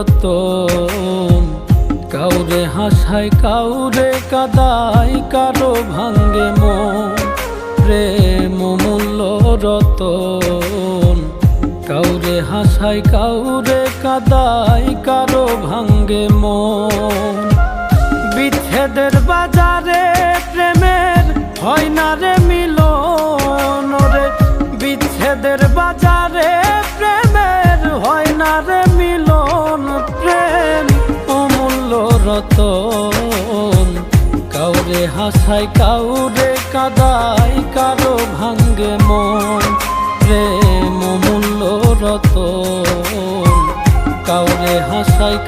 রতন। কাউরে হাসায় কাউরে কাদায়, কারো ভাঙ্গে মন। প্রেম অমূল্য রতন। কাউরে হাসায় কাউরে কাদায়, কারো ভাঙ্গে মন। বিচ্ছেদের বাজারে প্রেমের হয় না রে মিলন রে। বিচ্ছেদের বাজারে প্রেমের হয় না রে মিলন। প্রেম অমূল্য রতন। কাউরে হাসায় কাউরে কাদায়, কারো ভাঙ্গে মন। প্রেম অমূল্য রতন। কাউরে হাসায়